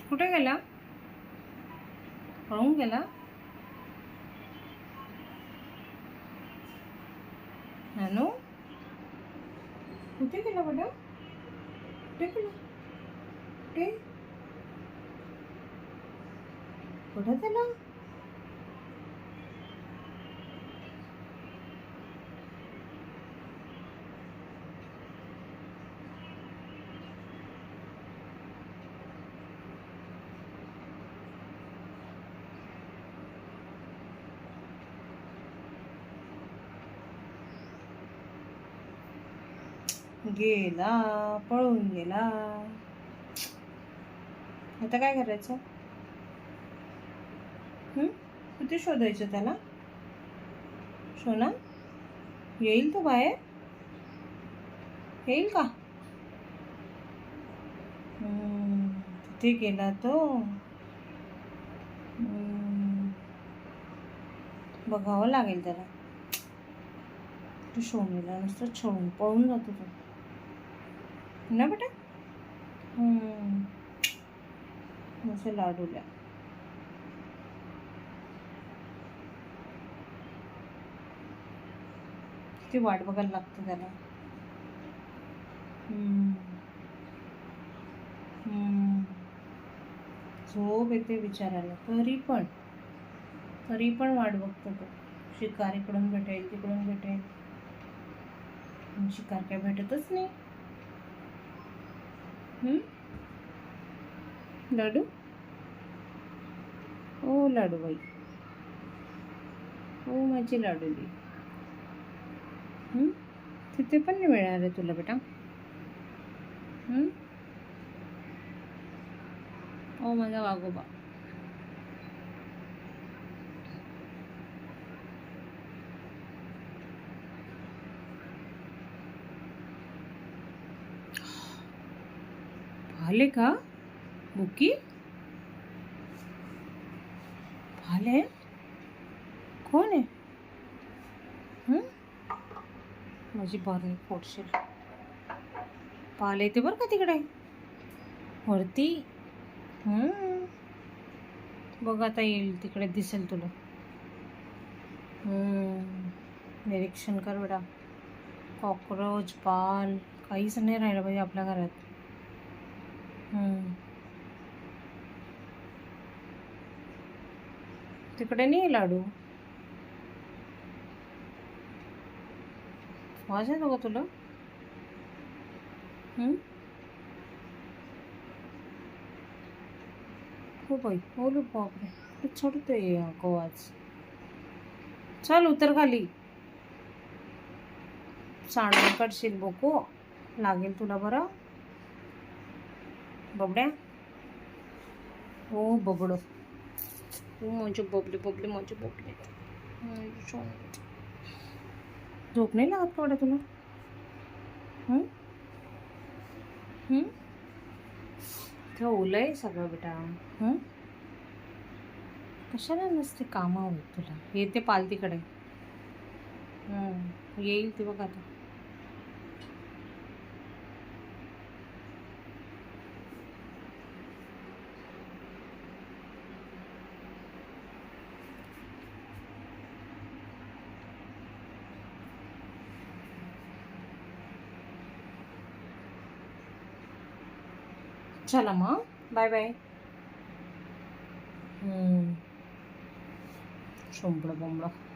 कुठे गेला? पळून गेला? नानू कुठे गेला बेटा? कुठे गेला? कुठे? कुठे गेला? गेला, पळून गेला. आता काय करायचं? कुठे शोधायचं त्याला? सोना येईल तो बाहेर? येईल का? तिथे गेला तो. बघावं लागेल त्याला. तू सोनीला नुसतं छळून पळून जातो तो ना बेटा. असं लाडूला किती वाट बघायला लागतं त्याला. झोप येते बिचारायला, तरी पण वाट बघतो तो. शिकार इकडून भेटेल, तिकडून भेटेल. शिकार काय भेटतच नाही. लाडू, ओ लाडूबाई, ओ माझी लाडूली. तिथे पण नाही मिळणार आहे तुला बेटा. ओ माझा वागोबा. भाले का? बुकी भाले? कोण आहे? माझी बारणी फोडशील. पाल येते बरं का तिकडे वरती. बघ आता येईल तिकडे, दिसेल तुला. निरीक्षण कर बेटा. कॉकरोच, पाल काहीच नाही राहिलं पाहिजे आपल्या घरात. तिकडे नाही लाडू. वाज येतो का तुला? हो बाई, ओलो बापरे, चढतोय आवाज. चल उतर खाली. सांडून काढशील बोको, लागेल तुला बरं. बबड्या, हो बबडो, हो माझे बबले बबले, माझे बबले. झोप नाही लागत का तुला? ते ओलं आहे सगळं बेटा. कशाला नसते कामावर तुला. येते पाल तिकडे. येईल ते बघ आता. चला मग, बाय बाय. शोंबडं बोंबडं.